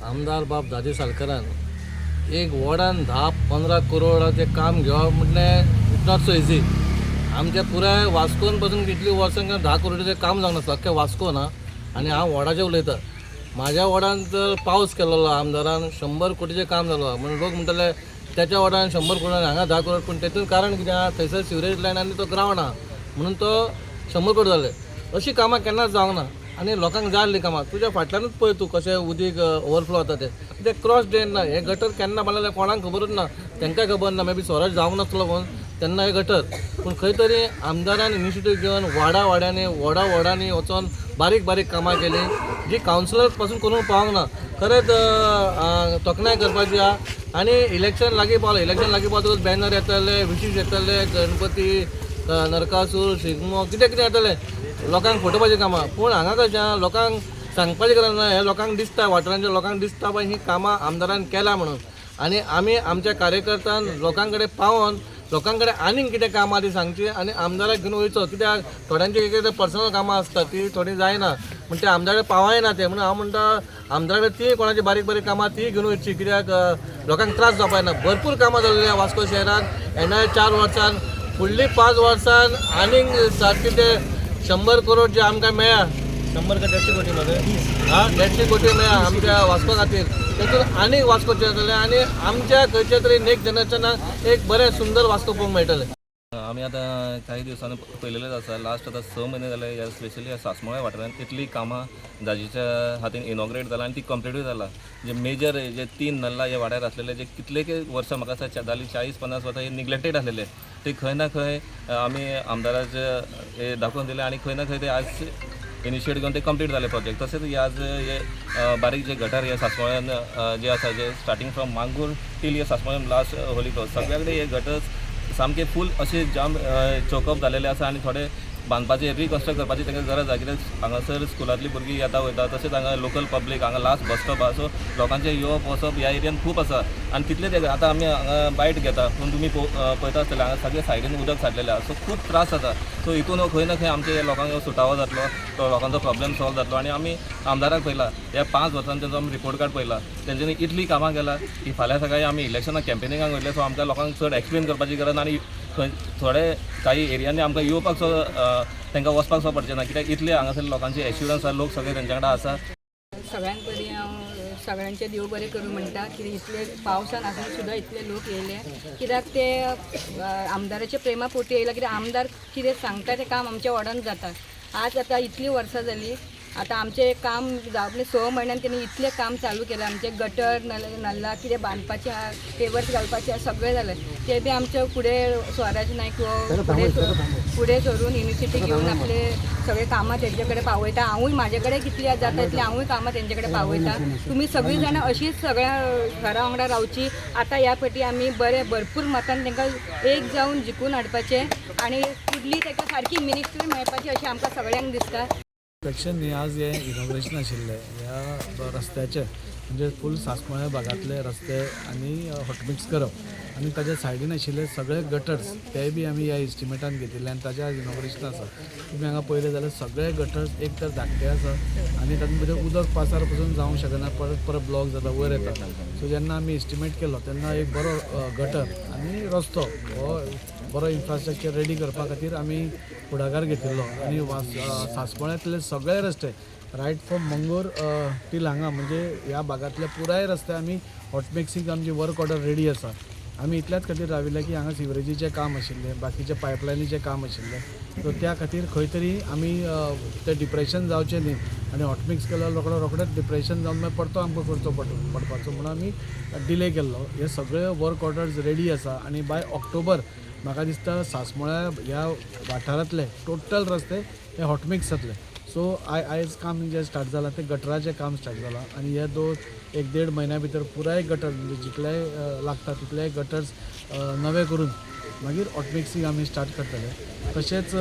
आमदार बाब दाजी सालकरान एक वॉर्डान 10-15 करोडाचें काम घेवप म्हटल्यार इट नॉट सो इजी. आमच्या पुराय वास्कोन पासून कितली वर्सां 10 करोडाचें काम जावंक नासलें अख्खें वास्को ना. आनी हांव वॉर्डाचें उलयतां. म्हाज्या वॉर्डान तर पावस केलेलो आमदारान 100 कोटीचें काम जालो म्हणून लोक म्हणटाले त्याच्या वॉर्डान 100 करोड हांगा 10 करोड. पूण तेतून कारण कितें आहा, थंयसर सिवरेज लायन आनी तो ग्रावंड आहा म्हणून तो 100 करोड जाले. अशीं कामां केन्नाच जावंक ना. आनी लोकांक जाय आसलीं कामां. तुज्या फाटल्यानूच पळय तूं कशें उदीक ओवरफ्लो जाता ते क्रॉस ड्रेन ना. हे गटर केन्ना बांदलें कोणाक खबरूच ना. तांकांय खबर ना. मे बी स्वराज जावंक नासलो कोण तेन्ना हे गटर. पूण खंय तरी आमदारान इनिशिएटीव घेवन वाड्यांनी वॉर्डांनी वचोन बारीक बारीक कामां केलीं जी कावन्सिलर पासून करून पावंक ना. खरेंच तोखणाय करपाची आहा. आनी इलेक्शन लागीं पावलें. इलेक्शन लागीं पावतकच बॅनर येतले, विशीस येतले, गणपती, नरकासूर, शिगमो कितें कितें येतलें. लोकांक फटोवपाचीं कामां. पूण हांगा कशें लोकांक सांगपाचें गरज ना. हे लोकांक दिसता, वाठारांच्या लोकांक दिसता बाय ही कामां आमदारान केल्या म्हणून. आनी आमी आमच्या कार्यकर्त्यान लोकां कडेन पावोन लोकां कडेन आनीक कितें कामां ती सांगची आनी आमदाराक घेवन वयचो. कित्याक थोड्यांची कितें पर्सनल कामां आसता ती थोडी जायना म्हण ते आमदार कडेन पावय ना ते. म्हणून हांव म्हणटा आमदार कडेन ती कोणाची बारीक बारीक कामां ती घेवन वयची. कित्याक लोकांक त्रास जावपाक ना. भरपूर कामां जाल्लीं वास्को शहरान येणाऱ्या 4 वर्सान. फुडलीं 5 वर्सान आनीक सारकें ते 100 करोड जे आमकां मेळ्ळा. 100 का 150 कोटी मध्ये 150 कोटी मेळ्ळा आमच्या वास्को खातीर. तेतून आनीक वास्कोचे जातले आनी आमच्या खंयच्या तरी नेक्स्ट जनरेशनाक एक बरें सुंदर वास्को पळोवंक मेळटलें. आमी आतां काही दिवसांनी पळयलेलेच आसा. लास्ट आतां 6 म्हयने जाले ह्या स्पेशली ह्या सांसमोळे वाठारांत इतली कामां दाजीच्या हातीन इनॉग्रेट जाला आनी ती कंप्लिटूय जाला. जे मेजर जे 3 नल्ला ह्या वाड्यार आसलेले जे कितलेक वर्सां म्हाका दिसता जाली 40-50 वर्सां हे निग्लेक्टेड आसलेले ते खंय ना खंय आमी आमदाराचे हे दाखोवन दिले आनी खंय ना खंय ते आज इनिशिएट घेवन ते कंप्लीट जाले प्रोजेक्ट. तशेंच हे आज हे बारीक जे गटार हे सांसमोळ्यान जे आसा जे स्टार्टींग फ्रॉम मांगूर टील हे सांसमोळ्यान लास्ट होली क्रॉस सगळ्या कडेन हे गटर्स सामके फूल असे जाम चोकअप जालेले आसा आनी थोडे बांदपाचे रिकन्स्ट्रक्ट करपाची तांकां गरज आसा. कित्याक हांगासर स्कुलांतली भुरगीं येता वयता तशेंच हांगा लोकल पब्लीक हांगा लास्ट बस स्टॉप आसा. सो लोकांचे येवप वचप ह्या एरियान खूब आसा आनी तितलेच आतां आमी हांगा बायट घेता पूण तुमी पळयता आसतले हांगा सगळे सायडीन उदक साठलेलें आसा. सो खूब त्रास जाता. सो हितून खंय ना खंय आमचे लोकांक सुटावो जातलो, तो लोकांचो प्रॉब्लेम सॉल्व जातलो. आनी आमी आमदाराक पळयला ह्या 5 वर्सांचो जो आमी रिपोर्ट कार्ड पळयला तेंच्यांनी इतली कामां केला की फाल्यां सकाळी आमी इलेक्शनाक कॅम्पेनिंगाक वयतले. सो आमकां लोकांक चड एक्सप्लेन करपाची गरज ना आनी थोडे काही एरियांनी आमकां येवपाक तांकां वचपाक सो पडचें ना. कित्याक इतले हांगासर लोकांची एश्युरन्स आसा, लोक सगळे तेंच्या कडेन आसा. सगळ्यांत पयलीं हांव सगळ्यांचे देव बरें करूं म्हणटा. कित्याक इतले पावसान आसून सुद्दां इतले लोक येयले. कित्याक ते आमदाराच्या प्रेमा पोटी येयला. कित्याक आमदार कितें सांगता तें काम आमच्या वार्डान जाता. आज आतां इतलीं वर्सां जालीं आतां आमचें काम जावपले 6 म्हयन्यान तेणी इतलें काम चालू केलें. आमचे गटर नल्ला कितें बांदपाचें आहा, पेवर्स घालपाचें आहा, सगळें जालें. ते बी आमचे फुडें स्वराज नायक फुडें सरून इनिशिएटीव घेवन आपले सगळे कामां तेंचे कडेन पावयता. हांवूय म्हाजे कडेन कितली जाता तितली हांवूय कामां तेंचे कडेन पावयता. तुमी सगळीं जाणां अशीच सगळ्या घरा वांगडा रावची. आतां ह्या फावटी आमी बरें भरपूर मतान तांकां एक जावन जिखून हाडपाचें आनी फुडली ताका सारकी मिनिस्ट्री मेळपाची अशें आमकां सगळ्यांक दिसता. इन्स्पेक्शन न्ही आज हे इनॉग्रेशन आशिल्लें ह्या रस्त्याचें म्हणजे फूल सांसमोळे भागांतले रस्ते आनी हॉटमिक्स करप आनी ताच्या सायडीन आशिल्ले सगळे गटर्स ते बी आमी ह्या एस्टिमेटान घेतिल्ले आनी ताच्या आज इनॉग्रेशन आसा. तुमी हांगा पळयलें जाल्यार सगळे गटर्स एक तर धाकटे आसा आनी तातूंत भितर उदक पासार पसून जावंक शकना. परत परत ब्लॉक जाता, वयर येता. सो जेन्ना आमी एस्टिमेट केलो तेन्ना एक बरो गटर आनी रस्तो हो बरो इन्फ्रास्ट्रक्चर रेडी करपा खातीर आमी फुडाकार घेतिल्लो आनी सांसमोळ्यांतले सगळे रस्ते रायट फ्रॉम मंगूर टील हांगा म्हणजे ह्या भागांतले पुराय रस्ते आमी हॉटमिक्सीक आमची वर्क ऑर्डर रेडी आसा. आमी इतल्याच खातीर राविल्ले की हांगा सिवरेजीचें काम आशिल्लें, बाकीचे पायपलायनीचें काम आशिल्लें. सो त्या खातीर खंय तरी आमी तें डिप्रेशन जावचें न्ही आनी हॉटमिक्स केलो रोखडेंच डिप्रेशन जावन मागीर परतो आमकां करचो पडपाचो म्हणून आमी डिले केल्लो. हे सगळे वर्क ऑर्डर्स रेडी आसा आनी बाय ऑक्टोबर म्हाका दिसता सांसमोळ्या ह्या वाठारांतले टोटल रस्ते हे हॉटमिक्स जातले. सो आयज काम जे स्टार्ट जालां तें गटराचें काम स्टार्ट जालां आनी हे 1-1.5 म्हयन्या भितर पुराय गटर म्हणजे जितले लागता तितले गटर्स नवे करून मागीर हॉटमिक्सीक आमी स्टार्ट करतले. तशेंच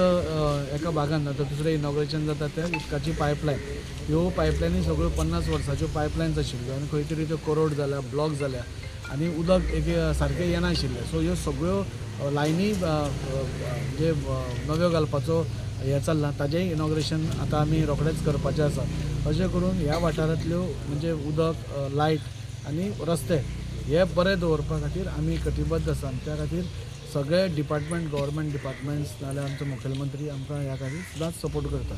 एका भागान आतां दुसरें इनॉग्रेशन जाता तें उदकाची पायपलायन. ह्यो पायपलायनी सगळ्यो 50 वर्साच्यो पायपलायन्स आशिल्ल्यो आनी खंय तरी त्यो करोड जाल्या, ब्लॉक जाल्या आनी उदक एक सारकें येना आशिल्लें. सो ह्यो सगळ्यो लायनी जे नव्यो घालपाचो हें चल्लां ताजेंय इनॉग्रेशन आतां आमी रोखडेंच करपाचें आसा. अशें करून ह्या वाठारांतल्यो म्हणजे उदक, लायट आनी रस्ते हे बरे दवरपा खातीर आमी कटिबद्ध आसा. आनी त्या खातीर सगळे डिपार्टमेंट, गव्हर्मेंट डिपार्टमेंट्स नाल्यार आमचो मुखेलमंत्री आमकां ह्या खातीर सदांच सपोर्ट करता.